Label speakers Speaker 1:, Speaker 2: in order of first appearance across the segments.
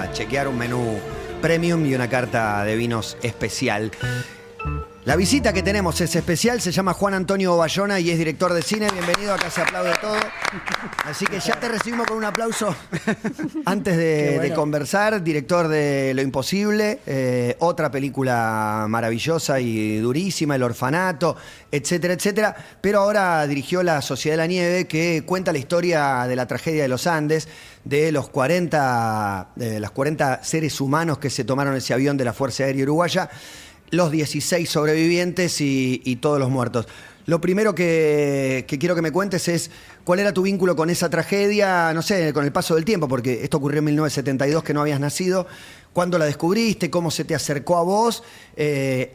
Speaker 1: para chequear un menú premium y una carta de vinos especial. La visita que tenemos es especial, se llama Juan Antonio Bayona y es director de cine. Bienvenido, acá se aplaude todo. Así que ya te recibimos con un aplauso antes de conversar. Director de Lo Imposible, otra película maravillosa y durísima, El Orfanato, etcétera, etcétera. Pero ahora dirigió La Sociedad de la Nieve, que cuenta la historia de la tragedia de los Andes, de los 40 seres humanos que se tomaron ese avión de la Fuerza Aérea Uruguaya, los 16 sobrevivientes y todos los muertos. Lo primero que quiero que me cuentes es cuál era tu vínculo con esa tragedia, no sé, con el paso del tiempo, porque esto ocurrió en 1972, que no habías nacido. ¿Cuándo la descubriste? ¿Cómo se te acercó a vos?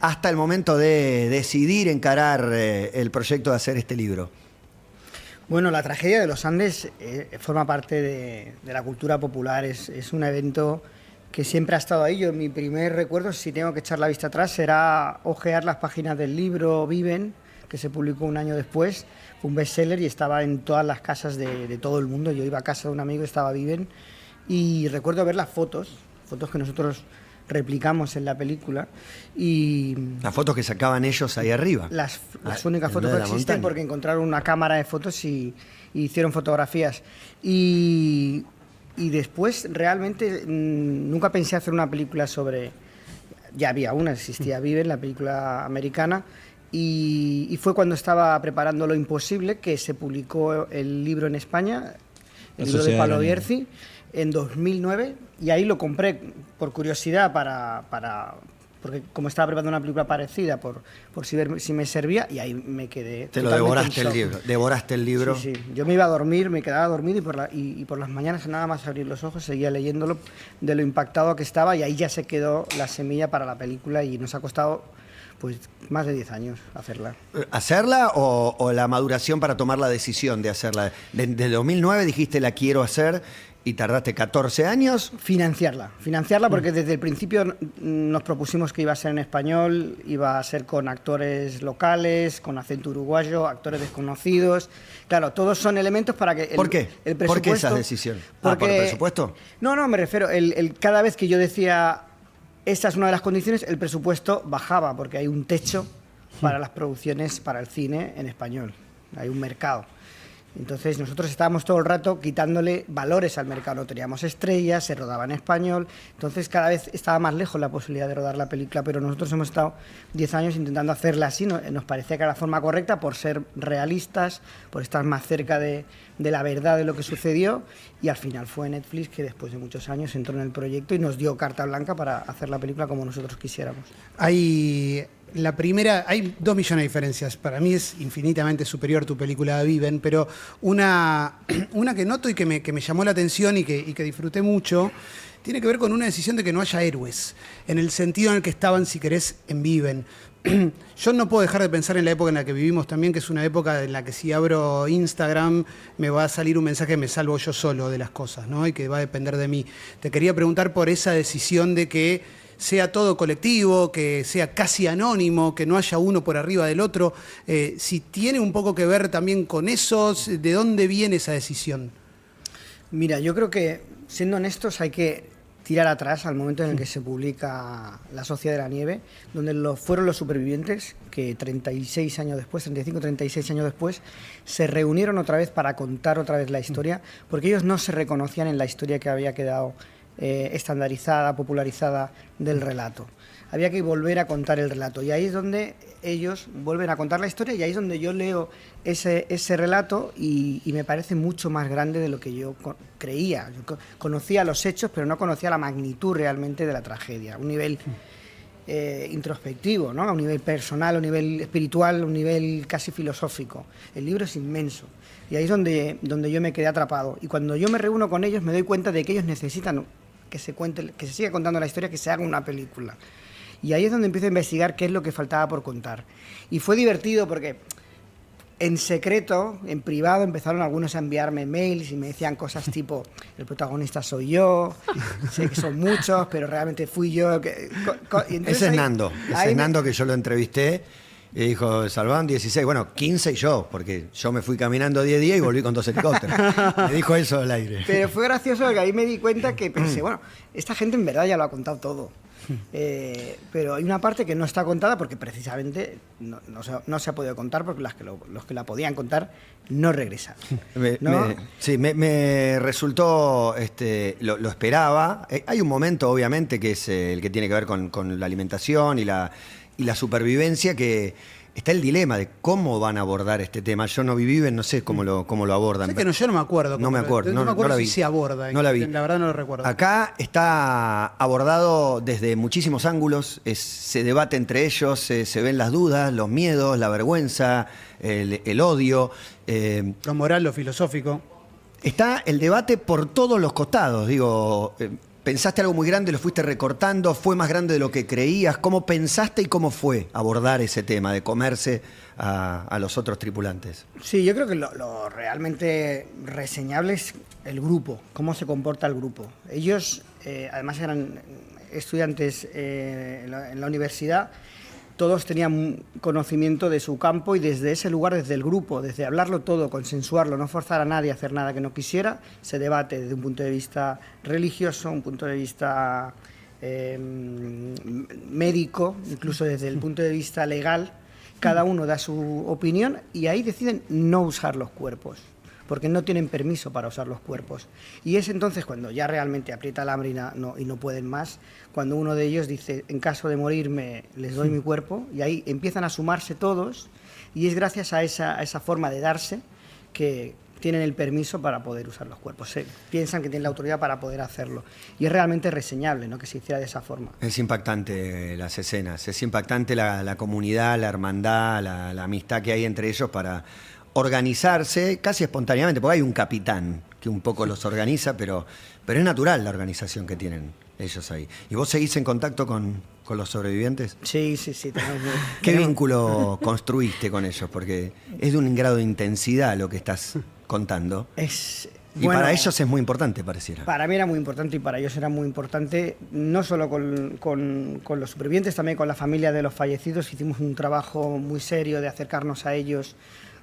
Speaker 1: Hasta el momento de decidir encarar el proyecto de hacer este libro.
Speaker 2: Bueno, la tragedia de los Andes forma parte de la cultura popular, es un evento que siempre ha estado ahí. Yo, mi primer recuerdo, si tengo que echar la vista atrás, será ojear las páginas del libro Viven, que se publicó un año después. Fue un bestseller y estaba en todas las casas de todo el mundo. Yo iba a casa de un amigo y estaba Viven. Y recuerdo ver las fotos que nosotros replicamos en la película. Y
Speaker 1: las fotos que sacaban ellos ahí arriba.
Speaker 2: Las únicas fotos que existen, porque encontraron una cámara de fotos y hicieron fotografías. Y después realmente nunca pensé hacer una película sobre... Ya había una, existía Viven, la película americana, y fue cuando estaba preparando Lo Imposible que se publicó el libro en España, el libro de Pablo Bierzi, en 2009, y ahí lo compré por curiosidad porque como estaba preparando una película parecida, por si me servía, y ahí me quedé.
Speaker 1: Te lo devoraste el libro. ¿Devoraste el libro?
Speaker 2: Sí, sí. Yo me iba a dormir, me quedaba dormido y por las mañanas, nada más abrir los ojos, seguía leyéndolo de lo impactado que estaba, y ahí ya se quedó la semilla para la película, y nos ha costado pues más de 10 años hacerla.
Speaker 1: ¿Hacerla o la maduración para tomar la decisión de hacerla? Desde 2009 dijiste la quiero hacer. ¿Y tardaste 14 años?
Speaker 2: Financiarla porque desde el principio nos propusimos que iba a ser en español, iba a ser con actores locales, con acento uruguayo, actores desconocidos. Claro, todos son elementos para que...
Speaker 1: ¿Por qué?
Speaker 2: El presupuesto,
Speaker 1: ¿Por qué esa decisión?
Speaker 2: Porque,
Speaker 1: ¿por el presupuesto?
Speaker 2: No, me refiero, cada vez que yo decía, esta es una de las condiciones, el presupuesto bajaba, porque hay un techo para las producciones, para el cine en español. Hay un mercado. Entonces nosotros estábamos todo el rato quitándole valores al mercado, no teníamos estrellas, se rodaba en español, entonces cada vez estaba más lejos la posibilidad de rodar la película, pero nosotros hemos estado 10 años intentando hacerla así, nos parecía que era la forma correcta por ser realistas, por estar más cerca de la verdad de lo que sucedió, y al final fue Netflix que después de muchos años entró en el proyecto y nos dio carta blanca para hacer la película como nosotros quisiéramos.
Speaker 3: Hay 2 millones de diferencias. Para mí es infinitamente superior tu película Viven, pero una que noto y que me llamó la atención y que disfruté mucho, tiene que ver con una decisión de que no haya héroes, en el sentido en el que estaban, si querés, en Viven. Yo no puedo dejar de pensar en la época en la que vivimos también, que es una época en la que si abro Instagram me va a salir un mensaje que me salvo yo solo de las cosas, ¿no? Y que va a depender de mí. Te quería preguntar por esa decisión de que sea todo colectivo, que sea casi anónimo, que no haya uno por arriba del otro. Si tiene un poco que ver también con eso, ¿de dónde viene esa decisión?
Speaker 2: Mira, yo creo que, siendo honestos, hay que tirar atrás al momento en el que se publica La Sociedad de la Nieve, donde fueron los supervivientes que 36 años después, 35, 36 años después, se reunieron otra vez para contar otra vez la historia, porque ellos no se reconocían en la historia que había quedado estandarizada, popularizada del relato. Había que volver a contar el relato, y ahí es donde ellos vuelven a contar la historia, y ahí es donde yo leo ese relato y me parece mucho más grande de lo que yo creía. Yo conocía los hechos, pero no conocía la magnitud realmente de la tragedia, a un nivel introspectivo, ¿no? A un nivel personal, a un nivel espiritual, a un nivel casi filosófico. El libro es inmenso, y ahí es donde yo me quedé atrapado, y cuando yo me reúno con ellos me doy cuenta de que ellos necesitan que se siga contando la historia, que se haga una película. Y ahí es donde empiezo a investigar qué es lo que faltaba por contar. Y fue divertido porque en secreto, en privado, empezaron algunos a enviarme mails y me decían cosas tipo, el protagonista soy yo, sé que son muchos, pero realmente fui yo.
Speaker 1: Ese es Nando, que yo lo entrevisté. Y dijo, salvaron 16, bueno, 15 y yo, porque yo me fui caminando 10 días y volví con 2 helicópteros. Me dijo eso al aire.
Speaker 2: Pero fue gracioso porque ahí me di cuenta que pensé, bueno, esta gente en verdad ya lo ha contado todo. Pero hay una parte que no está contada porque precisamente no se ha podido contar porque los que la podían contar no regresaron.
Speaker 1: Me resultó, lo esperaba. Hay un momento, obviamente, que es el que tiene que ver con la alimentación y la supervivencia, que está el dilema de cómo van a abordar este tema. Yo no viví, no sé cómo lo abordan.
Speaker 3: Sé que yo no me acuerdo.
Speaker 1: No me acuerdo.
Speaker 3: No me acuerdo
Speaker 1: la
Speaker 3: si
Speaker 1: vi.
Speaker 3: se aborda.
Speaker 1: No la vi.
Speaker 3: La verdad no lo recuerdo.
Speaker 1: Acá está abordado desde muchísimos ángulos. Se debate entre ellos, se ven las dudas, los miedos, la vergüenza, el odio.
Speaker 3: Lo moral, lo filosófico.
Speaker 1: Está el debate por todos los costados. Digo, pensaste algo muy grande, lo fuiste recortando, fue más grande de lo que creías. ¿Cómo pensaste y cómo fue abordar ese tema de comerse a los otros tripulantes?
Speaker 2: Sí, yo creo que lo realmente reseñable es el grupo, cómo se comporta el grupo. Ellos, además, eran estudiantes en la universidad. Todos tenían conocimiento de su campo y desde ese lugar, desde el grupo, desde hablarlo todo, consensuarlo, no forzar a nadie a hacer nada que no quisiera, se debate desde un punto de vista religioso, un punto de vista médico, incluso desde el punto de vista legal. Cada uno da su opinión y ahí deciden no usar los cuerpos, porque no tienen permiso para usar los cuerpos. Y es entonces cuando ya realmente aprieta el hambre y no pueden más, cuando uno de ellos dice, en caso de morirme, les doy mi cuerpo, y ahí empiezan a sumarse todos, y es gracias a esa forma de darse que tienen el permiso para poder usar los cuerpos. Piensan que tienen la autoridad para poder hacerlo. Y es realmente reseñable, ¿no?, que se hiciera de esa forma.
Speaker 1: Es impactante las escenas, es impactante la comunidad, la hermandad, la amistad que hay entre ellos para organizarse casi espontáneamente, porque hay un capitán que un poco los organiza, pero es natural la organización que tienen ellos ahí. ¿Y vos seguís en contacto con los sobrevivientes?
Speaker 2: Sí.
Speaker 1: ¿Qué vínculo construiste con ellos? Porque es de un grado de intensidad lo que estás contando.
Speaker 2: Bueno,
Speaker 1: para ellos es muy importante, pareciera.
Speaker 2: Para mí era muy importante y para ellos era muy importante, no solo con los supervivientes, también con la familia de los fallecidos. Hicimos un trabajo muy serio de acercarnos a ellos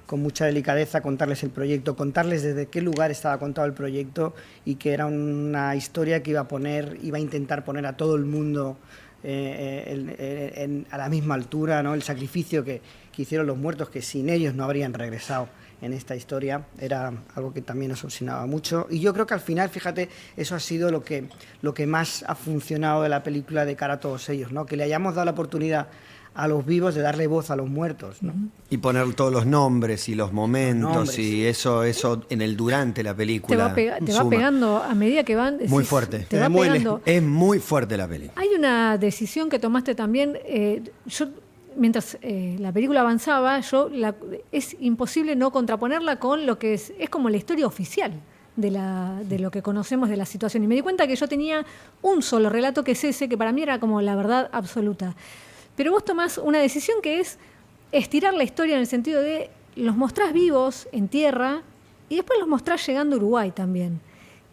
Speaker 2: con mucha delicadeza, contarles el proyecto, contarles desde qué lugar estaba contado el proyecto y que era una historia que iba a intentar poner a todo el mundo a la misma altura, ¿no? El sacrificio que hicieron los muertos, que sin ellos no habrían regresado en esta historia, era algo que también nos obsesionaba mucho. Y yo creo que al final, fíjate, eso ha sido lo que más ha funcionado de la película de cara a todos ellos, ¿no? Que le hayamos dado la oportunidad a los vivos de darle voz a los muertos, ¿no?
Speaker 1: Y poner todos los nombres y los momentos y eso en el durante la película
Speaker 4: te va pegando a medida que van.
Speaker 1: Muy fuerte.
Speaker 4: Te va pegando.
Speaker 1: Es muy fuerte la película.
Speaker 4: Hay una decisión que tomaste también. Yo, mientras la película avanzaba, es imposible no contraponerla con lo que es como la historia oficial de lo que conocemos de la situación. Y me di cuenta que yo tenía un solo relato, que es ese, que para mí era como la verdad absoluta. Pero vos tomás una decisión que es estirar la historia en el sentido de los mostrás vivos en tierra y después los mostrás llegando a Uruguay también.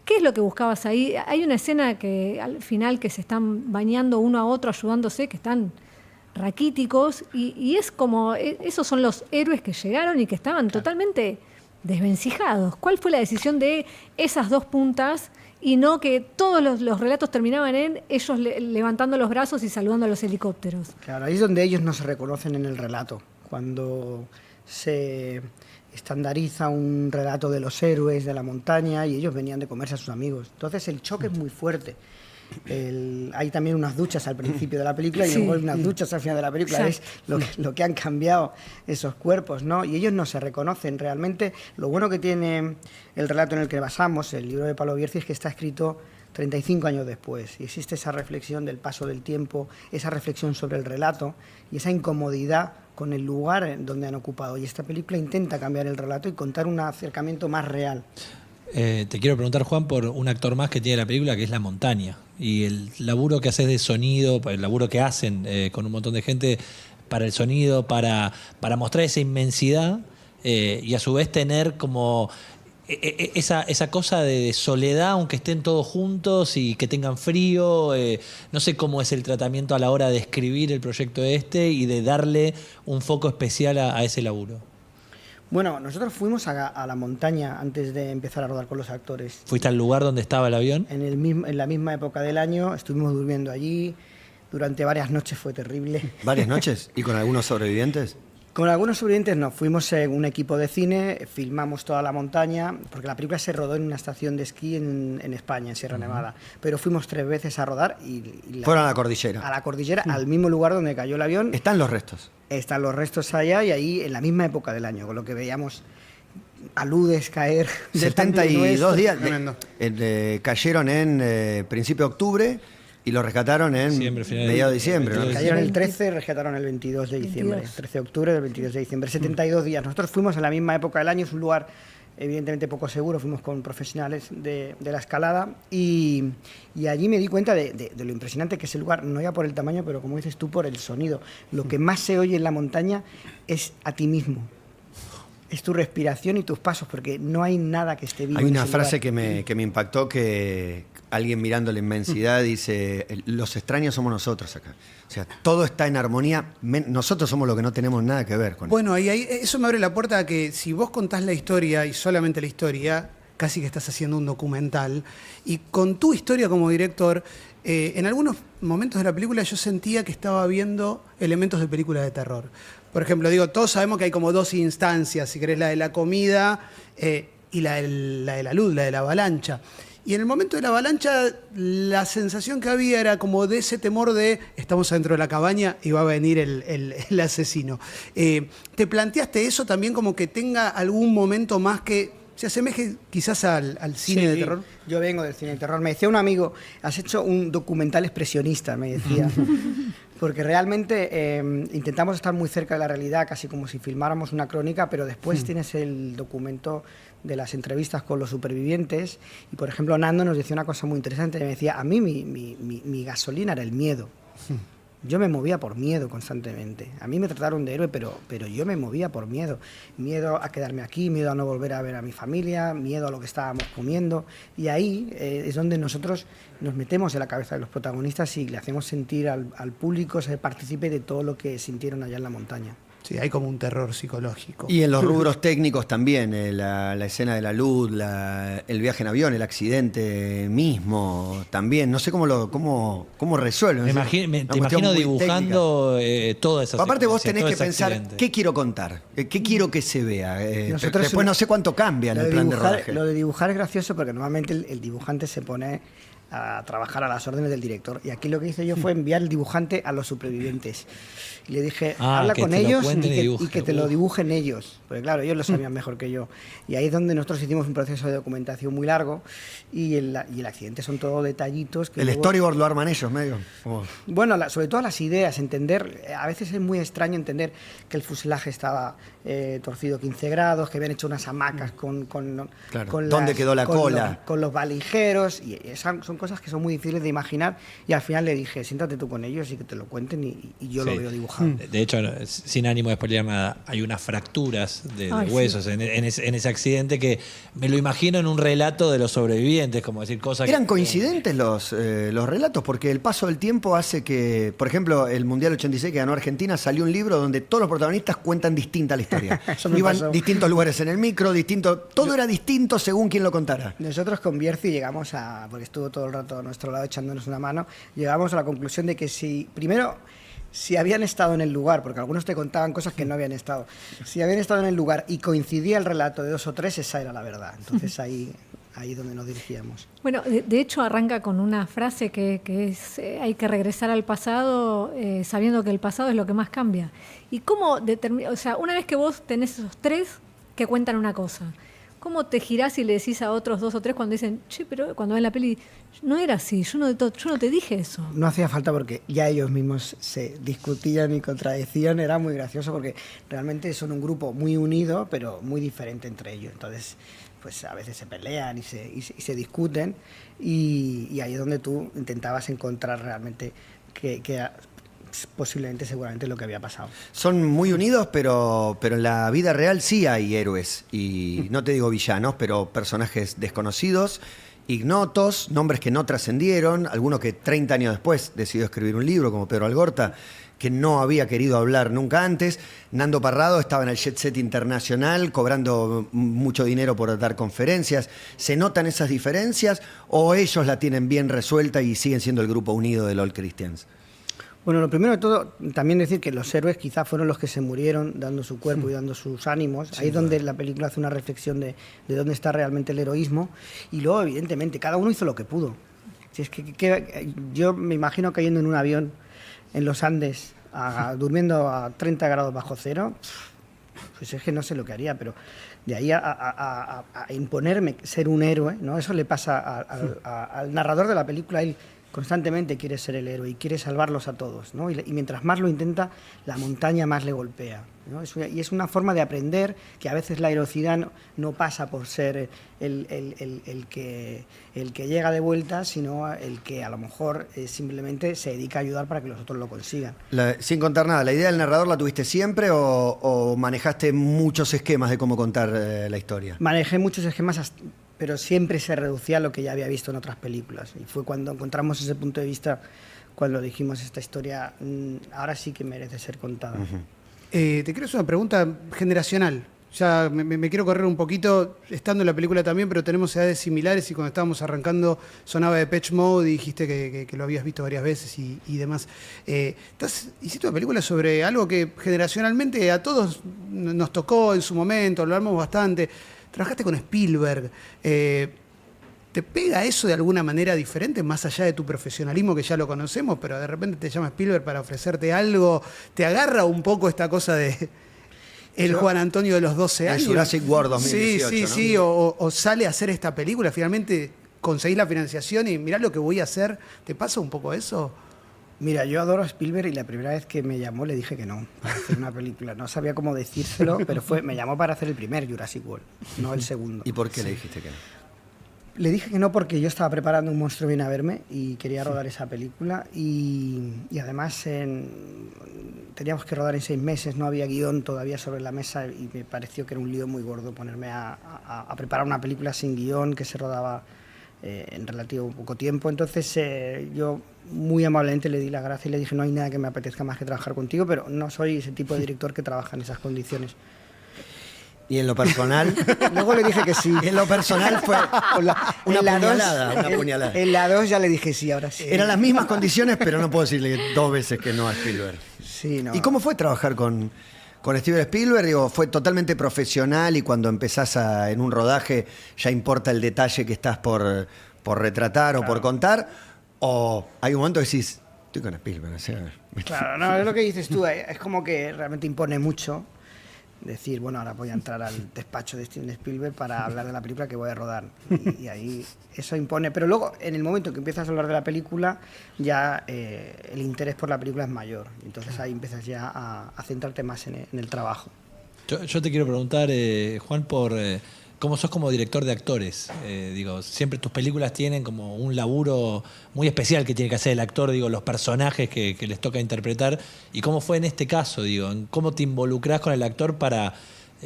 Speaker 4: ¿Qué es lo que buscabas ahí? Hay una escena que al final que se están bañando uno a otro, ayudándose, que están raquíticos y es como, esos son los héroes que llegaron y que estaban totalmente desvencijados. ¿Cuál fue la decisión de esas dos puntas y no que todos los relatos terminaban en ellos levantando los brazos y saludando a los helicópteros?
Speaker 2: Claro, ahí es donde ellos no se reconocen en el relato, cuando se estandariza un relato de los héroes de la montaña y ellos venían de comerse a sus amigos. Entonces el choque es muy fuerte. Hay también unas duchas al principio de la película y luego hay unas duchas al final de la película. Exacto. Es lo que han cambiado esos cuerpos, ¿no? Y ellos no se reconocen realmente. Lo bueno que tiene el relato en el que basamos, el libro de Pablo Bierzi, es que está escrito 35 años después y existe esa reflexión del paso del tiempo, esa reflexión sobre el relato y esa incomodidad con el lugar donde han ocupado. Y esta película intenta cambiar el relato y contar un acercamiento más real.
Speaker 5: Te quiero preguntar, Juan, por un actor más que tiene la película, que es la montaña. Y el laburo que haces de sonido, el laburo que hacen con un montón de gente para el sonido, para mostrar esa inmensidad y a su vez tener como esa cosa de soledad, aunque estén todos juntos y que tengan frío. No sé cómo es el tratamiento a la hora de escribir el proyecto y de darle un foco especial a ese laburo.
Speaker 2: Bueno, nosotros fuimos a la montaña antes de empezar a rodar con los actores.
Speaker 5: ¿Fuiste al lugar donde estaba el avión?
Speaker 2: En la misma época del año estuvimos durmiendo allí. Durante varias noches fue terrible.
Speaker 1: ¿Varias noches? ¿Y con algunos sobrevivientes?
Speaker 2: Con algunos sobrevivientes no, fuimos en un equipo de cine, filmamos toda la montaña, porque la película se rodó en una estación de esquí en España, en Sierra Nevada, pero fuimos 3 veces a rodar
Speaker 1: Fueron a la cordillera.
Speaker 2: A la cordillera, al mismo lugar donde cayó el avión.
Speaker 1: Están los restos.
Speaker 2: Están los restos allá y ahí en la misma época del año, con lo que veíamos aludes caer. de
Speaker 1: 72 días.
Speaker 3: Tremendo.
Speaker 1: Cayeron en principio de octubre y lo rescataron en mediados de diciembre. ¿no?
Speaker 2: Cayeron el 13, rescataron el 22 de diciembre.
Speaker 4: 22.
Speaker 2: 13 de octubre del 22 de diciembre. 72 días. Nosotros fuimos en la misma época del año, es un lugar evidentemente poco seguro, fuimos con profesionales de la escalada y allí me di cuenta de lo impresionante que es el lugar, no ya por el tamaño, pero como dices tú, por el sonido. Lo que más se oye en la montaña es a ti mismo. Es tu respiración y tus pasos, porque no hay nada que esté vivo.
Speaker 1: Hay
Speaker 2: en
Speaker 1: una
Speaker 2: ese
Speaker 1: frase
Speaker 2: lugar.
Speaker 1: que me impactó, que alguien mirando la inmensidad dice, los extraños somos nosotros acá. O sea, todo está en armonía, nosotros somos los que no tenemos nada que ver con eso.
Speaker 3: Bueno, y ahí, eso me abre la puerta a que si vos contás la historia y solamente la historia, casi que estás haciendo un documental, y con tu historia como director, en algunos momentos de la película yo sentía que estaba viendo elementos de película de terror. Por ejemplo, digo, todos sabemos que hay como 2 instancias, si querés, la de la comida y la de la luz, la de la avalancha. Y en el momento de la avalancha, la sensación que había era como de ese temor de estamos adentro de la cabaña y va a venir el asesino. ¿Te planteaste eso también, como que tenga algún momento más que se asemeje quizás al cine de terror?
Speaker 2: Yo vengo del cine de terror. Me decía un amigo, has hecho un documental expresionista, me decía. Porque realmente intentamos estar muy cerca de la realidad, casi como si filmáramos una crónica, pero después tienes el documento de las entrevistas con los supervivientes. Y, por ejemplo, Nando nos decía una cosa muy interesante. Me decía, a mí mi gasolina era el miedo. Yo me movía por miedo constantemente. A mí me trataron de héroe, pero yo me movía por miedo. Miedo a quedarme aquí, miedo a no volver a ver a mi familia, miedo a lo que estábamos comiendo. Y ahí es donde nosotros nos metemos en la cabeza de los protagonistas y le hacemos sentir al público, se participe de todo lo que sintieron allá en la montaña.
Speaker 3: Sí, hay como un terror psicológico.
Speaker 1: Y en los rubros técnicos también, la escena de la luz, el viaje en avión, el accidente mismo, también. No sé cómo resuelven.
Speaker 5: Te
Speaker 1: Una
Speaker 5: imagino
Speaker 1: cuestión muy
Speaker 5: dibujando toda esa
Speaker 1: Aparte vos
Speaker 5: secuencia,
Speaker 1: tenés
Speaker 5: todo
Speaker 1: que
Speaker 5: ese
Speaker 1: pensar,
Speaker 5: accidente.
Speaker 1: ¿qué quiero contar? ¿Qué quiero que se vea?
Speaker 2: Nosotros
Speaker 1: Después no sé cuánto cambia en el plan de rodaje.
Speaker 2: Lo de dibujar es gracioso porque normalmente el dibujante se pone a trabajar a las órdenes del director. Y aquí lo que hice yo fue enviar el dibujante a los supervivientes. Y le dije, habla
Speaker 5: que
Speaker 2: con
Speaker 5: te lo
Speaker 2: ellos
Speaker 5: cuenten y
Speaker 2: y
Speaker 5: dibujen.
Speaker 2: que te lo dibujen ellos. Porque claro, ellos lo sabían mejor que yo. Y ahí es donde nosotros hicimos un proceso de documentación muy largo y el accidente son todo detallitos. Que
Speaker 1: El
Speaker 2: luego-
Speaker 1: storyboard lo arman ellos, medio. Como-
Speaker 2: Bueno, sobre todo las ideas, entender, a veces es muy extraño entender que el fuselaje estaba torcido 15 grados, que habían hecho unas hamacas con
Speaker 1: Claro, ¿dónde quedó la cola?
Speaker 2: Con los valijeros, y esas son cosas que son muy difíciles de imaginar, y al final le dije, siéntate tú con ellos y que te lo cuenten, y yo
Speaker 5: Sí.
Speaker 2: lo veo dibujado.
Speaker 5: De hecho, sin ánimo de spoilear nada, hay unas fracturas de
Speaker 4: Ay, sí.
Speaker 5: huesos en ese accidente que me lo imagino en un relato de los sobrevivientes, como decir cosas
Speaker 1: ¿Eran
Speaker 5: que...
Speaker 1: coincidentes los relatos? Porque el paso del tiempo hace que, por ejemplo, el Mundial 86 que ganó Argentina, salió un libro donde todos los protagonistas cuentan distinta la historia.
Speaker 2: Eso me
Speaker 1: Iban
Speaker 2: pasó.
Speaker 1: distintos lugares en el micro, todo era distinto según quien lo contara.
Speaker 2: Nosotros con Bierzi llegamos porque estuvo todo el rato a nuestro lado echándonos una mano, llegamos a la conclusión de que si habían estado en el lugar, porque algunos te contaban cosas que no habían estado, si habían estado en el lugar y coincidía el relato de 2 o 3, esa era la verdad. Entonces ahí es donde nos dirigíamos.
Speaker 4: Bueno, de hecho arranca con una frase que es hay que regresar al pasado sabiendo que el pasado es lo que más cambia. ¿Y cómo determina, o sea, una vez que vos tenés esos 3 que cuentan una cosa, cómo te girás y le decís a otros 2 o 3 cuando dicen, che, pero cuando ven la peli, no era así, yo no te dije eso?
Speaker 2: No hacía falta porque ya ellos mismos se discutían y contradecían, era muy gracioso porque realmente son un grupo muy unido, pero muy diferente entre ellos. Entonces, pues a veces se pelean y se discuten y ahí es donde tú intentabas encontrar realmente posiblemente, seguramente, lo que había pasado.
Speaker 1: Son muy unidos, pero en la vida real sí hay héroes. Y no te digo villanos, pero personajes desconocidos, ignotos, nombres que no trascendieron, alguno que 30 años después decidió escribir un libro, como Pedro Algorta, que no había querido hablar nunca antes. Nando Parrado estaba en el jet set internacional, cobrando mucho dinero por dar conferencias. ¿Se notan esas diferencias o ellos la tienen bien resuelta y siguen siendo el grupo unido de All Christians?
Speaker 2: Bueno, lo primero de todo, también decir que los héroes quizás fueron los que se murieron dando su cuerpo y dando sus ánimos. Ahí es donde la película hace una reflexión de dónde está realmente el heroísmo. Y luego, evidentemente, cada uno hizo lo que pudo. Si es que yo me imagino cayendo en un avión en los Andes, durmiendo a 30 grados bajo cero, pues es que no sé lo que haría, pero de ahí a imponerme ser un héroe, ¿no? Eso le pasa al narrador de la película. Él constantemente quiere ser el héroe y quiere salvarlos a todos, ¿no? Y mientras más lo intenta, la montaña más le golpea, ¿no? Y es una forma de aprender que a veces la heroicidad no pasa por ser el que llega de vuelta, sino el que a lo mejor simplemente se dedica a ayudar para que los otros lo consigan.
Speaker 1: Sin contar nada, ¿la idea del narrador la tuviste siempre o manejaste muchos esquemas de cómo contar la historia?
Speaker 2: Manejé muchos esquemas, pero siempre se reducía a lo que ya había visto en otras películas. Y fue cuando encontramos ese punto de vista, cuando dijimos, esta historia ahora sí que merece ser contada.
Speaker 3: Te quiero hacer una pregunta generacional. Ya me quiero correr un poquito, estando en la película también, pero tenemos edades similares y cuando estábamos arrancando sonaba Depeche Mode y dijiste que lo habías visto varias veces y demás. Hiciste una película sobre algo que generacionalmente a todos nos tocó en su momento, lo hablamos bastante. Trabajaste con Spielberg. ¿Te pega eso de alguna manera diferente, más allá de tu profesionalismo, que ya lo conocemos, pero de repente te llama Spielberg para ofrecerte algo? ¿Te agarra un poco esta cosa de el Juan Antonio de los 12 años?
Speaker 1: El Jurassic World 2018,
Speaker 3: Sí,
Speaker 1: ¿no?
Speaker 3: sí, o sale a hacer esta película, finalmente conseguís la financiación y mirá lo que voy a hacer. ¿Te pasa un poco eso?
Speaker 2: Mira, yo adoro a Spielberg y la primera vez que me llamó le dije que no, para hacer una película. No sabía cómo decírselo, pero me llamó para hacer el primer Jurassic World, no el segundo.
Speaker 1: ¿Y por qué le dijiste que no?
Speaker 2: Le dije que no porque yo estaba preparando Un monstruo viene a verme y quería rodar esa película y además teníamos que rodar en 6 meses, no había guión todavía sobre la mesa y me pareció que era un lío muy gordo ponerme a preparar una película sin guión que se rodaba en relativo poco tiempo. Entonces yo muy amablemente le di la gracia y le dije, no hay nada que me apetezca más que trabajar contigo, pero no soy ese tipo de director que trabaja en esas condiciones.
Speaker 1: ¿Y en lo personal?
Speaker 2: Luego le dije que sí.
Speaker 1: En lo personal fue una puñalada.
Speaker 2: En la 2 ya le dije sí, ahora sí.
Speaker 1: Eran las mismas condiciones, pero no puedo decirle 2 veces que no a Spielberg.
Speaker 2: Sí, no.
Speaker 1: ¿Y cómo fue trabajar con Steven Spielberg? Digo, ¿fue totalmente profesional y cuando empezás en un rodaje ya importa el detalle que estás por retratar o por contar? ¿O hay un momento que decís, estoy con Spielberg? O sea,
Speaker 2: Claro, no, es lo que dices tú, es como que realmente impone mucho decir, bueno, ahora voy a entrar al despacho de Steven Spielberg para hablar de la película que voy a rodar. Y ahí eso impone. Pero luego, en el momento que empiezas a hablar de la película, ya el interés por la película es mayor. Entonces ahí empiezas ya a centrarte más en el trabajo.
Speaker 5: Yo te quiero preguntar, Juan, por cómo sos como director de actores. Digo, siempre tus películas tienen como un laburo muy especial que tiene que hacer el actor, digo, los personajes que les toca interpretar. ¿Y cómo fue en este caso? Digo, ¿cómo te involucrás con el actor para...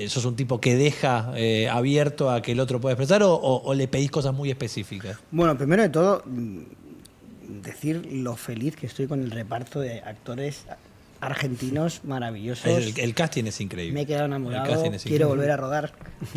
Speaker 5: ¿Sos un tipo que deja abierto a que el otro pueda expresar o le pedís cosas muy específicas?
Speaker 2: Bueno, primero de todo, decir lo feliz que estoy con el reparto de actores argentinos maravillosos.
Speaker 5: El casting es increíble.
Speaker 2: Me he quedado
Speaker 5: El
Speaker 2: enamorado,
Speaker 5: casting es
Speaker 2: quiero
Speaker 5: increíble.
Speaker 2: volver a rodar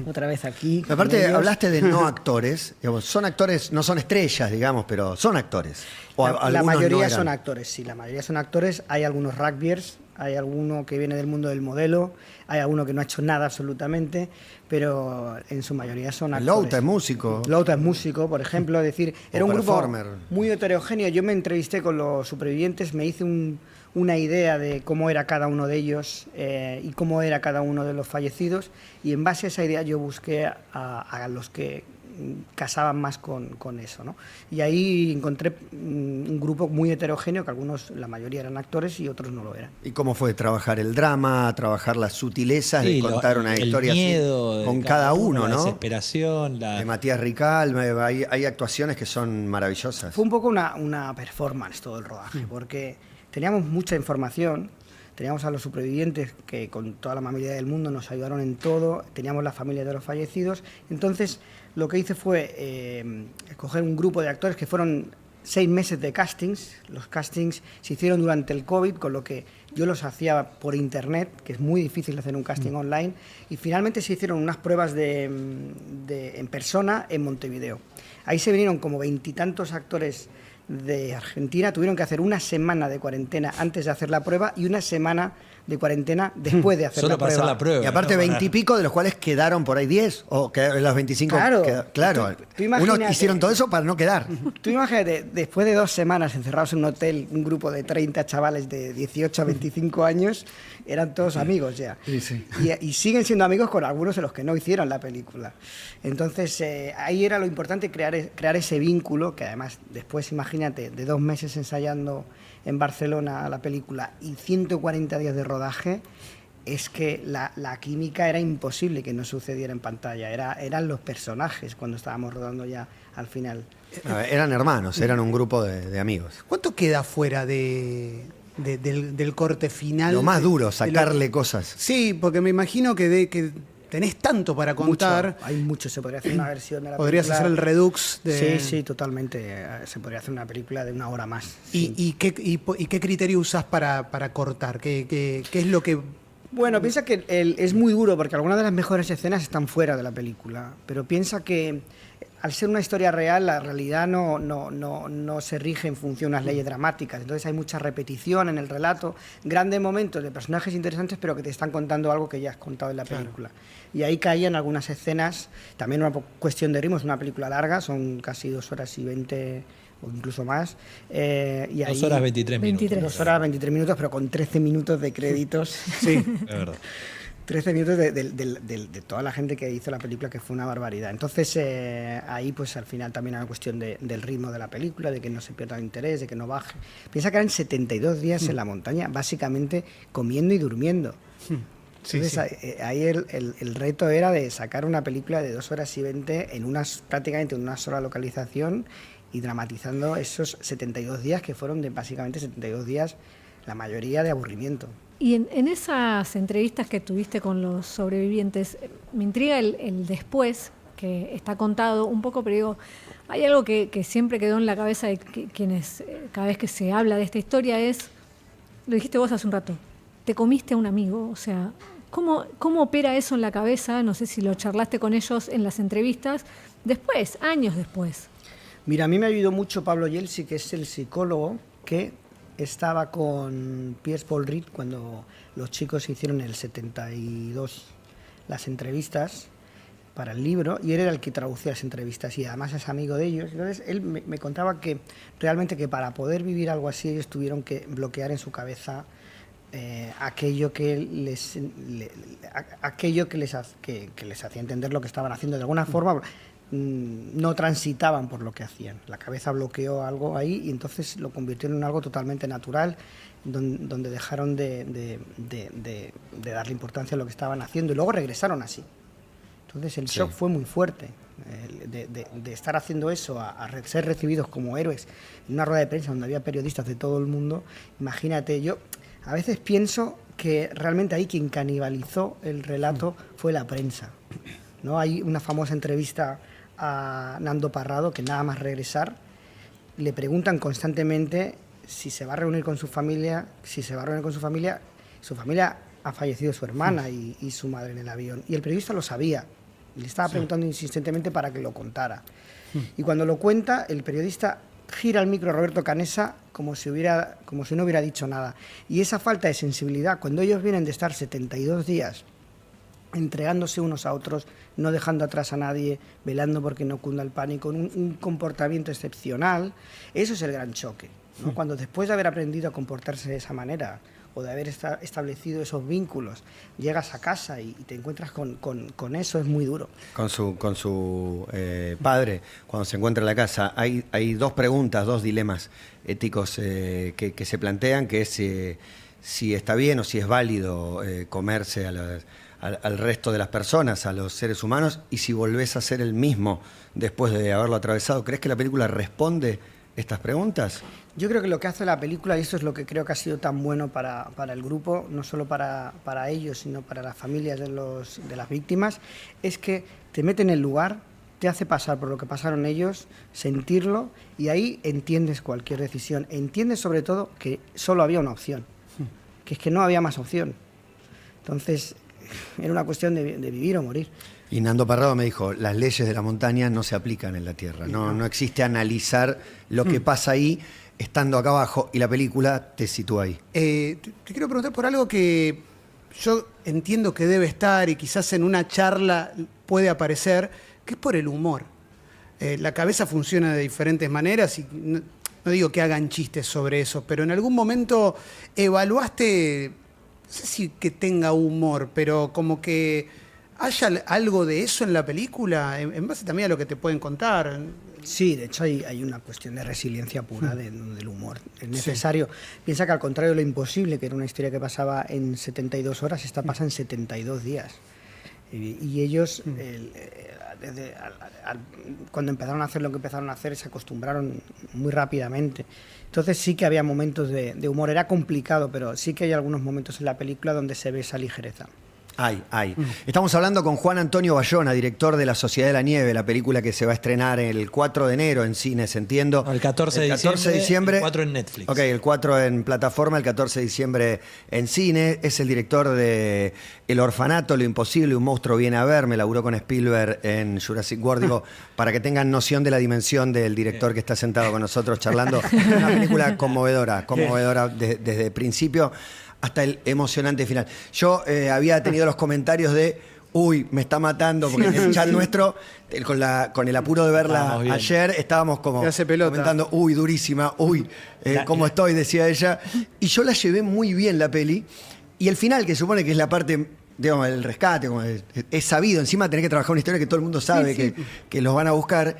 Speaker 2: otra vez aquí. con
Speaker 1: aparte,
Speaker 2: ellos.
Speaker 1: hablaste de no actores. Digamos, son actores, no son estrellas, digamos, pero son actores. O
Speaker 2: La
Speaker 1: algunos
Speaker 2: mayoría
Speaker 1: no eran.
Speaker 2: son actores, sí, la mayoría son actores. Hay algunos rugbyers, hay alguno que viene del mundo del modelo, hay alguno que no ha hecho nada absolutamente, pero en su mayoría son actores.
Speaker 1: Louta es músico.
Speaker 2: Louta es músico, por ejemplo, es decir, era un grupo
Speaker 1: performer.
Speaker 2: muy heterogéneo. Yo me entrevisté con los supervivientes, me hice una idea de cómo era cada uno de ellos y cómo era cada uno de los fallecidos, y en base a esa idea yo busqué a los que casaban más con eso, ¿no? Y ahí encontré un grupo muy heterogéneo, que algunos, la mayoría eran actores y otros no lo eran.
Speaker 1: ¿Y cómo fue trabajar el drama, trabajar las sutilezas de
Speaker 5: Sí,
Speaker 1: contar una
Speaker 5: el
Speaker 1: historia
Speaker 5: miedo
Speaker 1: así?
Speaker 5: de
Speaker 1: Con cada uno,
Speaker 5: la
Speaker 1: ¿no?
Speaker 5: desesperación,
Speaker 1: De Matías Rical, hay actuaciones que son maravillosas.
Speaker 2: Fue un poco una performance todo el rodaje, porque teníamos mucha información. Teníamos a los supervivientes que con toda la amabilidad del mundo nos ayudaron en todo, teníamos la familia de los fallecidos. Entonces lo que hice fue escoger un grupo de actores que fueron 6 meses de castings. Los castings se hicieron durante el COVID, con lo que yo los hacía por internet, que es muy difícil hacer un casting online, y finalmente se hicieron unas pruebas en persona en Montevideo. Ahí se vinieron como 20 y tantos actores de Argentina, tuvieron que hacer una semana de cuarentena antes de hacer la prueba y una semana de cuarentena después de hacer
Speaker 5: Solo
Speaker 2: la
Speaker 5: para
Speaker 2: prueba.
Speaker 5: hacer la prueba.
Speaker 1: Y aparte
Speaker 5: ¿no?
Speaker 1: 20 y pico, de los cuales quedaron por ahí 10, o que los 25
Speaker 2: Claro.
Speaker 1: claro.
Speaker 2: Tú imagínate.
Speaker 1: Uno hicieron todo eso para no quedar.
Speaker 2: Tú imagínate, después de 2 semanas encerrados en un hotel, un grupo de 30 chavales de 18 a 25 años, eran todos amigos ya.
Speaker 1: Sí, sí.
Speaker 2: Y siguen siendo amigos con algunos de los que no hicieron la película. Entonces, ahí era lo importante, crear ese vínculo, que además después, imagínate, de 2 meses ensayando en Barcelona la película y 140 días de rodaje, es que la química era imposible que no sucediera en pantalla. Eran los personajes cuando estábamos rodando ya al final.
Speaker 1: Eran hermanos, eran un grupo de amigos.
Speaker 3: ¿Cuánto queda fuera del corte final?
Speaker 1: Lo más duro,
Speaker 3: de lo-
Speaker 1: sacarle cosas.
Speaker 3: Sí, porque me imagino que tenés tanto para contar.
Speaker 2: Mucho, hay mucho, se podría hacer una versión de la
Speaker 3: Podrías
Speaker 2: película.
Speaker 3: hacer el redux de...
Speaker 2: Sí, totalmente. Se podría hacer una película de 1 hora más.
Speaker 3: ¿Y qué criterio usás para cortar? ¿Qué es lo que...?
Speaker 2: Bueno, piensa que es muy duro porque algunas de las mejores escenas están fuera de la película, pero piensa que al ser una historia real, la realidad no se rige en función de unas leyes dramáticas, entonces hay mucha repetición en el relato, grandes momentos de personajes interesantes, pero que te están contando algo que ya has contado en la película. Y ahí caían algunas escenas, también una cuestión de ritmo, es una película larga, son casi 2 horas y 20 o incluso más. Y
Speaker 5: 2 horas 23 minutos.
Speaker 4: 23.
Speaker 2: 2 horas 23 minutos, pero con 13 minutos de créditos.
Speaker 3: Sí.
Speaker 5: Es verdad.
Speaker 2: 13 minutos de toda la gente que hizo la película, que fue una barbaridad. Entonces, ahí pues al final también era una cuestión del ritmo de la película, de que no se pierda el interés, de que no baje. Piensa que eran 72 días en la montaña, básicamente comiendo y durmiendo.
Speaker 3: Sí,
Speaker 2: Entonces, ahí el reto era de sacar una película de 2 horas y 20 prácticamente en una sola localización y dramatizando esos 72 días que fueron básicamente 72 días, la mayoría de aburrimiento.
Speaker 4: Y en esas entrevistas que tuviste con los sobrevivientes, me intriga el después, que está contado un poco, pero digo, hay algo que siempre quedó en la cabeza de quienes, cada vez que se habla de esta historia, es, lo dijiste vos hace un rato, te comiste a un amigo, o sea, ¿cómo opera eso en la cabeza? No sé si lo charlaste con ellos en las entrevistas, después, años después.
Speaker 2: Mira, a mí me ayudó mucho Pablo Yelsi, que es el psicólogo que estaba con Piers Paul Reed cuando los chicos hicieron en el 72 las entrevistas para el libro, y él era el que traducía las entrevistas y además es amigo de ellos. Entonces él me contaba que realmente que para poder vivir algo así ellos tuvieron que bloquear en su cabeza aquello que les hacía entender lo que estaban haciendo. De alguna forma no transitaban por lo que hacían. La cabeza bloqueó algo ahí y entonces lo convirtieron en algo totalmente natural, donde dejaron de darle importancia a lo que estaban haciendo y luego regresaron así. Entonces el shock fue muy fuerte, de estar haciendo eso a ser recibidos como héroes en una rueda de prensa donde había periodistas de todo el mundo. Imagínate, yo a veces pienso que realmente ahí quien canibalizó el relato fue la prensa, ¿no? Hay una famosa entrevista a Nando Parrado que nada más regresar le preguntan constantemente si se va a reunir con su familia, su familia ha fallecido su hermana y su madre en el avión, y el periodista lo sabía, y le estaba preguntando insistentemente para que lo contara. Y cuando lo cuenta, el periodista gira el micro a Roberto Canessa como si no hubiera dicho nada. Y esa falta de sensibilidad, cuando ellos vienen de estar 72 días entregándose unos a otros, no dejando atrás a nadie, velando porque no cunda el pánico, un comportamiento excepcional, eso es el gran choque, ¿no? Cuando después de haber aprendido a comportarse de esa manera o de haber establecido esos vínculos, llegas a casa y te encuentras con eso, es muy duro.
Speaker 1: Con su padre, cuando se encuentra en la casa, hay 2 preguntas, 2 dilemas éticos que se plantean, que es si está bien o si es válido comerse al resto de las personas, a los seres humanos, y si volvés a ser el mismo después de haberlo atravesado. ¿Crees que la película responde estas preguntas?
Speaker 2: Yo creo que lo que hace la película, y esto es lo que creo que ha sido tan bueno para el grupo, no solo para ellos, sino para las familias de las víctimas, es que te mete en el lugar, te hace pasar por lo que pasaron ellos, sentirlo, y ahí entiendes cualquier decisión. Entiendes sobre todo que solo había una opción, que es que no había más opción. Entonces, era una cuestión de vivir o morir.
Speaker 1: Y Nando Parrado me dijo, las leyes de la montaña no se aplican en la Tierra. No existe analizar lo que pasa ahí estando acá abajo, y la película te sitúa ahí.
Speaker 3: Te quiero preguntar por algo que yo entiendo que debe estar y quizás en una charla puede aparecer, que es por el humor. La cabeza funciona de diferentes maneras y no digo que hagan chistes sobre eso, pero en algún momento evaluaste, no sé si que tenga humor, pero como que haya algo de eso en la película, en base también a lo que te pueden contar.
Speaker 2: Sí, de hecho hay una cuestión de resiliencia pura del humor. Es necesario. Piensa que al contrario de lo imposible, que era una historia que pasaba en 72 horas, esta pasa en 72 días. Y ellos, cuando empezaron a hacer lo que empezaron a hacer, se acostumbraron muy rápidamente. Entonces sí que había momentos de humor. Era complicado, pero sí que hay algunos momentos en la película donde se ve esa ligereza.
Speaker 1: Hay. Estamos hablando con Juan Antonio Bayona, director de La Sociedad de la Nieve, la película que se va a estrenar el 4 de enero en cines, entiendo.
Speaker 5: El 14 de diciembre, el 4 en Netflix.
Speaker 1: Ok, el 4 en plataforma, el 14 de diciembre en cine. Es el director de El Orfanato, Lo Imposible, Un monstruo viene a verme. Laburó con Spielberg en Jurassic World. Digo, para que tengan noción de la dimensión del director que está sentado con nosotros charlando. Una película conmovedora desde el principio hasta el emocionante final. Yo había tenido los comentarios de uy, me está matando, porque en el chat nuestro, con el apuro de verla ayer, estábamos como comentando, uy, durísima, uy, ¿cómo estoy? Decía ella. Y yo la llevé muy bien la peli, y el final, que supone que es la parte, digamos, el rescate, como es sabido, encima tenés que trabajar una historia que todo el mundo sabe que los van a buscar.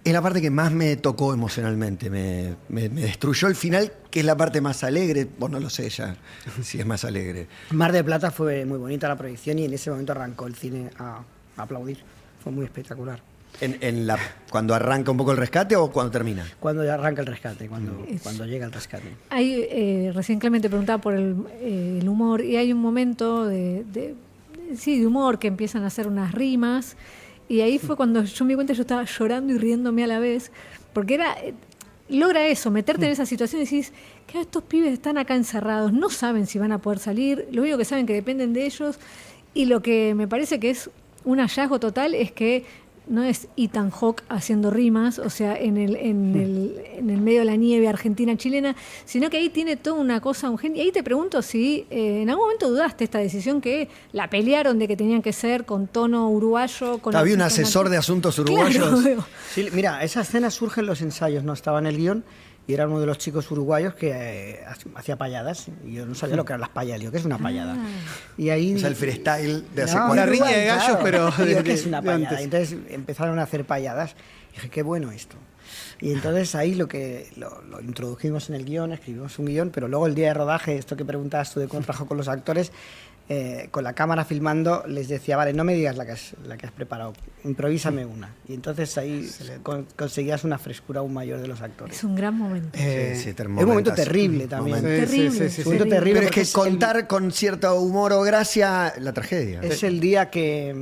Speaker 1: Es la parte que más me tocó emocionalmente, me destruyó el final, que es la parte más alegre. Vos no lo sé ya si es más alegre.
Speaker 2: Mar del Plata fue muy bonita la proyección y en ese momento arrancó el cine a aplaudir. Fue muy espectacular.
Speaker 1: ¿Cuando arranca un poco el rescate o cuando termina?
Speaker 2: Cuando ya arranca el rescate, cuando llega el rescate.
Speaker 4: Recién Clemente preguntaba por el humor, y hay un momento de humor, que empiezan a hacer unas rimas. Y ahí fue cuando yo me di cuenta, yo estaba llorando y riéndome a la vez, porque logra eso, meterte en esa situación y decís, que estos pibes están acá encerrados, no saben si van a poder salir, lo único que saben que dependen de ellos, y lo que me parece que es un hallazgo total es que no es Ethan Hawke haciendo rimas, o sea, en el medio de la nieve argentina-chilena, sino que ahí tiene toda una cosa, un genio. Y ahí te pregunto si en algún momento dudaste esta decisión, que la pelearon de que tenían que ser con tono uruguayo.
Speaker 1: Había un asesor de asuntos uruguayos.
Speaker 4: Claro.
Speaker 2: Sí, mira, esa escena surge en los ensayos, no estaba en el guión, y era uno de los chicos uruguayos que hacía payadas, y yo no sabía lo que eran las payadas, digo, ¿qué es una payada? Y ahí,
Speaker 1: o sea, el freestyle de hace
Speaker 3: una riña de gallos, pero
Speaker 2: digo, ¿qué es una payada? Entonces empezaron a hacer payadas, y dije, qué bueno esto. Y entonces ahí lo introdujimos en el guión, escribimos un guión, pero luego el día de rodaje, esto que preguntabas tú de cómo trabajo con los actores, con la cámara filmando, les decía, vale, no me digas la que has preparado, improvísame una. Y entonces ahí conseguías una frescura aún mayor de los actores.
Speaker 4: Es un gran momento.
Speaker 2: Es un momento terrible también.
Speaker 4: Terrible.
Speaker 2: Un momento terrible.
Speaker 1: Pero es que contar con cierto humor o gracia la tragedia.
Speaker 2: Es el día que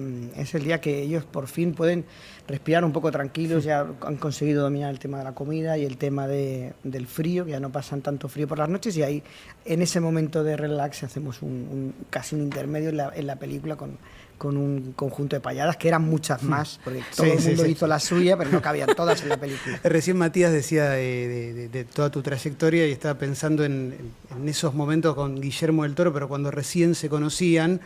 Speaker 2: ellos por fin pueden respirar un poco tranquilos, ya han conseguido dominar el tema de la comida y el tema del frío, que ya no pasan tanto frío por las noches, y ahí en ese momento de relax hacemos casi un intermedio en la película con un conjunto de payadas, que eran muchas más, porque todo el mundo hizo la suya, pero no cabían todas en la película.
Speaker 3: Recién Matías decía de toda tu trayectoria, y estaba pensando en esos momentos con Guillermo del Toro, pero cuando recién se conocían,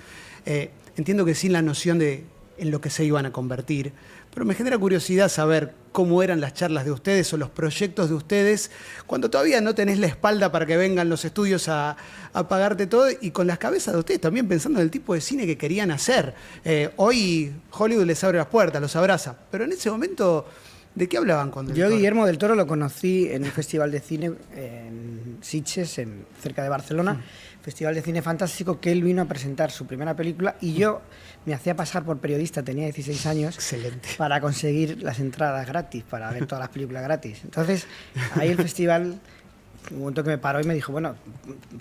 Speaker 3: entiendo que sin la noción de en lo que se iban a convertir, pero me genera curiosidad saber cómo eran las charlas de ustedes o los proyectos de ustedes cuando todavía no tenés la espalda para que vengan los estudios a pagarte todo, y con las cabezas de ustedes también pensando en el tipo de cine que querían hacer. Hoy Hollywood les abre las puertas, los abraza, pero en ese momento ¿De qué hablaban con Del
Speaker 2: Yo
Speaker 3: Toro?
Speaker 2: Guillermo del Toro lo conocí en un festival de cine en Sitges, cerca de Barcelona, festival de cine fantástico, que él vino a presentar su primera película y yo me hacía pasar por periodista, tenía 16 años,
Speaker 3: Excelente.
Speaker 2: para conseguir las entradas gratis, para ver todas las películas gratis. Entonces, ahí el festival, un momento que me paró y me dijo, bueno,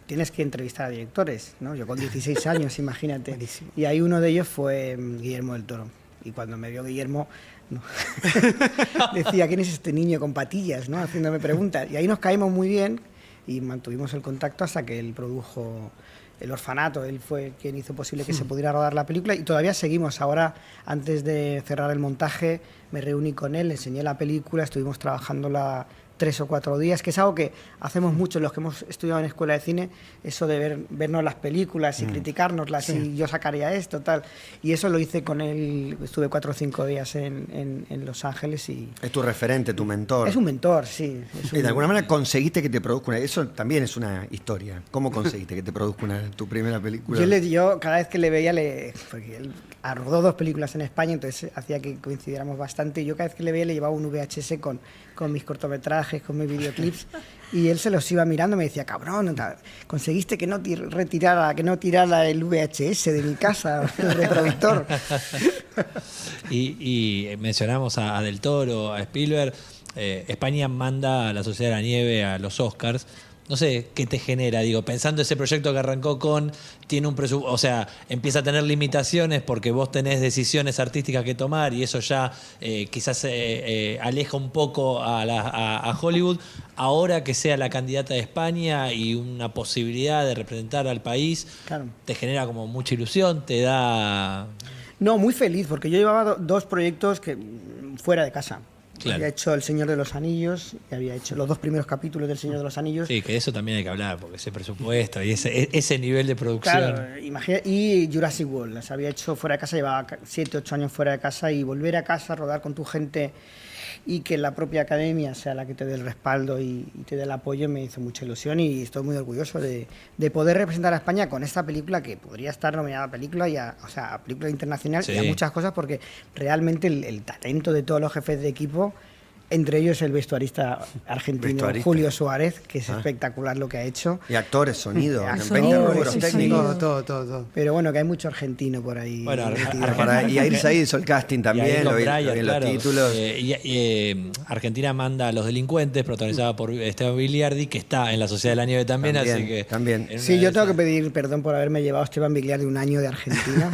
Speaker 2: tienes que entrevistar a directores, ¿no? Yo con 16 años, imagínate.
Speaker 3: Buenísimo.
Speaker 2: Y ahí uno de ellos fue Guillermo del Toro. Y cuando me vio Guillermo, no. decía, ¿quién es este niño con patillas?, ¿no? Haciéndome preguntas. Y ahí nos caímos muy bien y mantuvimos el contacto hasta que él produjo El Orfanato. Él fue quien hizo posible que se pudiera rodar la película y todavía seguimos. Ahora, antes de cerrar el montaje, me reuní con él, le enseñé la película, estuvimos trabajándola 3 o 4 días, que es algo que hacemos mucho los que hemos estudiado en escuela de cine, eso de vernos las películas y criticárnoslas, y yo sacaría esto, tal. Y eso lo hice con él, estuve 4 o 5 días en Los Ángeles y...
Speaker 1: Es tu referente, tu mentor.
Speaker 2: Es un mentor, sí.
Speaker 1: Y de alguna manera conseguiste que te produzca una... Eso también es una historia. ¿Cómo conseguiste que te produzca tu primera película?
Speaker 2: Yo cada vez que le veía, porque él rodó 2 películas en España, entonces hacía que coincidiéramos bastante, y yo cada vez que le veía le llevaba un VHS con mis cortometrajes, con mis videoclips, y él se los iba mirando y me decía, cabrón, conseguiste que no tirara el VHS de mi casa, el reproductor.
Speaker 5: Y mencionamos a Del Toro, a Spielberg. España manda a la Sociedad de la Nieve a los Oscars. No sé qué te genera, digo, pensando ese proyecto que arrancó tiene un presupuesto, o sea, empieza a tener limitaciones porque vos tenés decisiones artísticas que tomar y eso ya quizás aleja un poco a Hollywood. Ahora que sea la candidata de España y una posibilidad de representar al país,
Speaker 2: Claro.
Speaker 5: te genera como mucha ilusión, te da...
Speaker 2: No, muy feliz, porque yo llevaba 2 proyectos fuera de casa.
Speaker 5: Claro.
Speaker 2: Había hecho El Señor de los Anillos y había hecho los 2 primeros capítulos del Señor de los Anillos.
Speaker 5: Sí, que de eso también hay que hablar, porque ese presupuesto y ese nivel de producción...
Speaker 2: Claro, y Jurassic World, las había hecho fuera de casa, llevaba 7, 8 años fuera de casa, y volver a casa, rodar con tu gente y que la propia academia sea la que te dé el respaldo y te dé el apoyo, me hizo mucha ilusión, y estoy muy orgulloso de poder representar a España con esta película, que podría estar nominada a película, a película internacional,
Speaker 5: Sí.
Speaker 2: y a muchas cosas, porque realmente el talento de todos los jefes de equipo, entre ellos el vestuarista argentino Julio Suárez, que es espectacular lo que ha hecho.
Speaker 1: Y actores, sonido,
Speaker 2: Actores,
Speaker 1: 20 rubros
Speaker 2: sí,
Speaker 1: técnicos.
Speaker 3: Todo.
Speaker 2: Pero bueno, que hay mucho argentino por ahí.
Speaker 5: Bueno,
Speaker 2: metido.
Speaker 1: Y Air Said hizo el casting
Speaker 5: Y ahí
Speaker 1: también,
Speaker 5: con
Speaker 1: lo vi
Speaker 5: Brian,
Speaker 1: en
Speaker 5: claro.
Speaker 1: los títulos.
Speaker 5: Argentina manda a Los Delincuentes, protagonizada por Esteban Biliardi, que está en la Sociedad de la Nieve también, así que...
Speaker 1: También.
Speaker 5: en
Speaker 2: Sí,
Speaker 5: una
Speaker 2: yo
Speaker 5: de
Speaker 2: tengo que
Speaker 5: esas-
Speaker 2: pedir perdón por haberme llevado a Esteban Vigliar de un año de Argentina.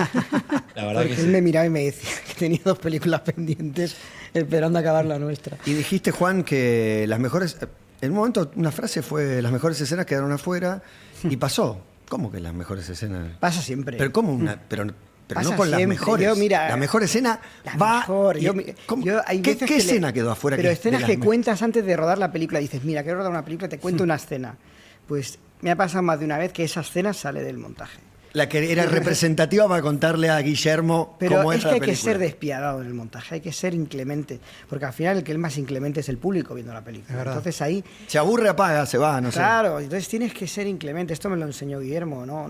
Speaker 5: La verdad
Speaker 2: Porque
Speaker 5: que
Speaker 2: él
Speaker 5: sí.
Speaker 2: me miraba y me decía que tenía 2 películas pendientes esperando acabar la nuestra.
Speaker 1: Y dijiste, Juan, que las mejores... En un momento una frase fue, las mejores escenas quedaron afuera, y pasó. ¿Cómo que las mejores escenas?
Speaker 2: Pasa siempre.
Speaker 1: Pero ¿cómo una...? Pero
Speaker 2: Pasa
Speaker 1: no con las
Speaker 2: siempre.
Speaker 1: mejores.
Speaker 2: Yo, mira,
Speaker 1: la mejor escena
Speaker 2: La
Speaker 1: va...
Speaker 2: mejor.
Speaker 1: y- ¿cómo?
Speaker 2: Hay
Speaker 1: ¿Qué
Speaker 2: veces que
Speaker 1: escena quedó afuera?
Speaker 2: Pero
Speaker 1: de
Speaker 2: escenas
Speaker 1: las
Speaker 2: que
Speaker 1: me-
Speaker 2: cuentas antes de rodar la película. Dices, mira, quiero rodar una película, te cuento una escena. Pues me ha pasado más de una vez que esa escena sale del montaje.
Speaker 1: La que era representativa para contarle a Guillermo
Speaker 2: Pero
Speaker 1: cómo
Speaker 2: es
Speaker 1: era
Speaker 2: que
Speaker 1: la
Speaker 2: hay que
Speaker 1: película.
Speaker 2: ser despiadado en el montaje, hay que ser inclemente. Porque al final el que es más inclemente es el público viendo la película.
Speaker 3: Es verdad.
Speaker 2: Entonces ahí...
Speaker 1: Se aburre, apaga, se va, no sé.
Speaker 2: Claro, entonces tienes que ser inclemente. Esto me lo enseñó Guillermo. No,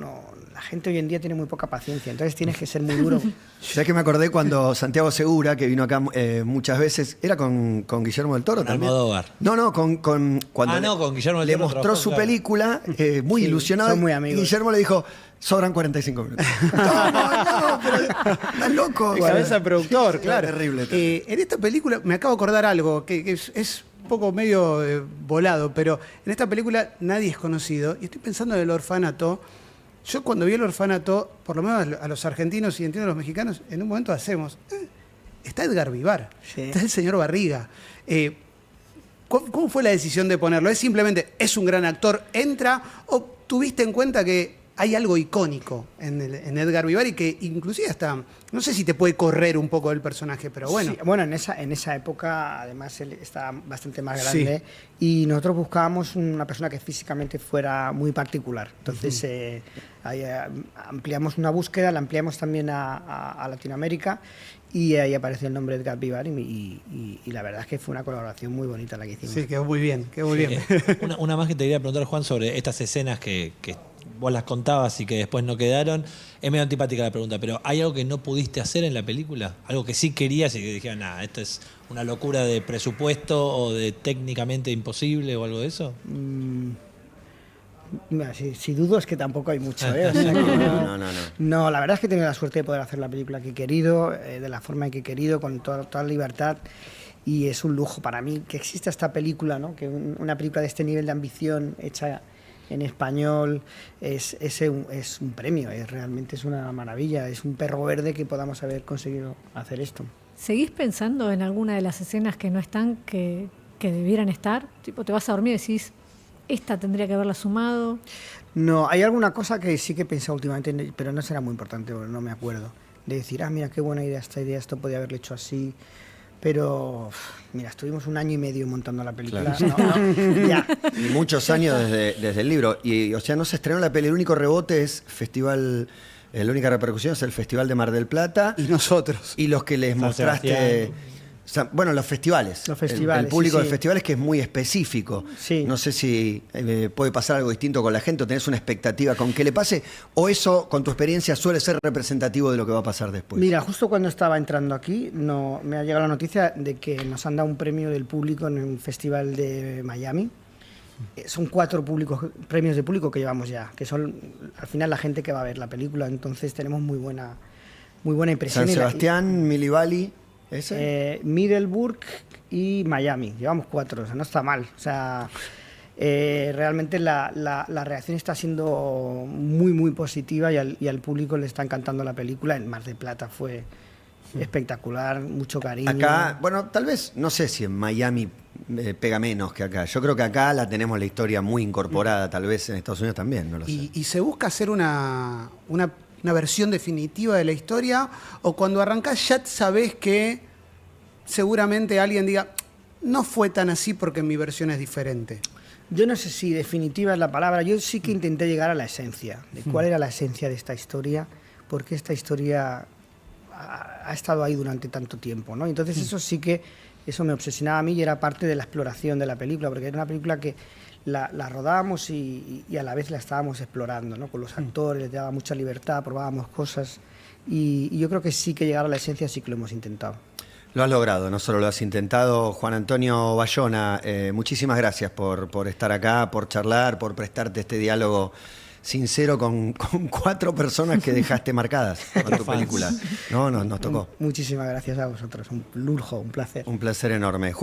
Speaker 2: la gente hoy en día tiene muy poca paciencia. Entonces tienes que ser muy duro.
Speaker 1: ¿Sabes que me acordé cuando Santiago Segura, que vino acá muchas veces, era con Guillermo del Toro
Speaker 5: Con
Speaker 1: también?
Speaker 5: Almodóvar.
Speaker 1: No, cuando
Speaker 5: no, con Guillermo del
Speaker 1: le
Speaker 5: Toro
Speaker 1: mostró
Speaker 5: trabajó,
Speaker 1: su
Speaker 5: claro.
Speaker 1: película, muy
Speaker 2: Sí,
Speaker 1: ilusionado.
Speaker 2: son muy
Speaker 1: y
Speaker 2: amigos.
Speaker 1: Guillermo le dijo, sobran 45 minutos. no, pero estás loco.
Speaker 3: De cabeza productor,
Speaker 1: Sí,
Speaker 3: claro.
Speaker 1: Terrible.
Speaker 3: En esta película me acabo de acordar algo que es un poco medio volado, pero en esta película nadie es conocido. Y estoy pensando en El Orfanato. Yo cuando vi El Orfanato, por lo menos a los argentinos y entiendo a los mexicanos, en un momento hacemos, está Edgar Vivar,
Speaker 2: Sí.
Speaker 3: está el señor Barriga. ¿Cómo fue la decisión de ponerlo? ¿Es simplemente, es un gran actor, entra, o tuviste en cuenta que hay algo icónico en Edgar Vivar y que inclusive hasta, no sé si te puede correr un poco del personaje, pero bueno.
Speaker 2: Sí, bueno, en esa época, además, él estaba bastante más grande y nosotros buscábamos una persona que físicamente fuera muy particular. Entonces, ahí, ampliamos una búsqueda, la ampliamos también a Latinoamérica, y ahí apareció el nombre de Edgar Vivar, y la verdad es que fue una colaboración muy bonita la que hicimos.
Speaker 3: Sí, quedó muy bien, quedó muy bien.
Speaker 5: Una más que te quería preguntar, Juan, sobre estas escenas que vos las contabas y que después no quedaron. Es medio antipática la pregunta, pero ¿hay algo que no pudiste hacer en la película? ¿Algo que sí querías y que dijeras, nada, esto es una locura de presupuesto o de técnicamente imposible o algo de eso?
Speaker 2: Mira, si dudo es que tampoco hay mucho, ¿eh? O sea, que
Speaker 1: No.
Speaker 2: no, la verdad es que he tenido la suerte de poder hacer la película que he querido, de la forma en que he querido, con toda libertad. Y es un lujo para mí que exista esta película, ¿no? Que una película de este nivel de ambición hecha en español es un premio, realmente es una maravilla, es un perro verde que podamos haber conseguido hacer esto.
Speaker 4: ¿Seguís pensando en alguna de las escenas que no están, que debieran estar? Tipo, te vas a dormir y decís, esta tendría que haberla sumado.
Speaker 2: No, hay alguna cosa que sí que he pensado últimamente, pero no será muy importante, porque no me acuerdo. De decir, mira, qué buena idea esta idea, esto podía haberlo hecho así. Pero, mira, estuvimos 1 año y medio montando la película.
Speaker 1: Claro.
Speaker 2: Ya.
Speaker 1: Y muchos años desde el libro. Y, o sea, no se estrenó la peli. El único rebote es festival. La única repercusión es el Festival de Mar del Plata.
Speaker 3: Y nosotros.
Speaker 1: Y los que les
Speaker 5: San
Speaker 1: mostraste.
Speaker 5: Sebastián.
Speaker 1: Bueno, los festivales.
Speaker 2: Los festivales,
Speaker 1: El público
Speaker 2: sí,
Speaker 1: de
Speaker 2: sí.
Speaker 1: festivales que es muy específico.
Speaker 2: Sí.
Speaker 1: No sé si puede pasar algo distinto con la gente o tenés una expectativa con que le pase. O eso, con tu experiencia, suele ser representativo de lo que va a pasar después.
Speaker 2: Mira, justo cuando estaba entrando aquí, me ha llegado la noticia de que nos han dado un premio del público en un festival de Miami. Son 4 premios de público que llevamos ya, que son al final la gente que va a ver la película. Entonces tenemos muy buena impresión.
Speaker 1: San Sebastián, Milli Valley, ¿ese?
Speaker 2: Middleburg y Miami. Llevamos 4, o sea, no está mal. O sea, realmente la reacción está siendo muy positiva y al público le está encantando la película. En Mar del Plata fue espectacular, mucho cariño.
Speaker 1: Acá, bueno, tal vez, no sé si en Miami pega menos que acá. Yo creo que acá la tenemos la historia muy incorporada, tal vez en Estados Unidos también, no lo sé.
Speaker 3: ¿Y se busca hacer una versión definitiva de la historia? ¿O cuando arrancás ya sabés que seguramente alguien diga, no fue tan así porque mi versión es diferente?
Speaker 2: Yo no sé si definitiva es la palabra. Yo sí que intenté llegar a la esencia, de cuál era la esencia de esta historia, porque esta historia ha estado ahí durante tanto tiempo, ¿no? Entonces eso me obsesionaba a mí y era parte de la exploración de la película, porque era una película que la rodábamos y a la vez la estábamos explorando, ¿no? Con los actores, les daba mucha libertad, probábamos cosas y yo creo que sí que llegar a la esencia sí que lo hemos intentado.
Speaker 1: Lo has logrado, no solo lo has intentado. Juan Antonio Bayona, muchísimas gracias por estar acá, por charlar, por prestarte este diálogo sincero con 4 personas que dejaste marcadas con tu película. No, nos tocó.
Speaker 2: Muchísimas gracias a vosotros, un lujo, un placer.
Speaker 1: Un placer enorme. Juan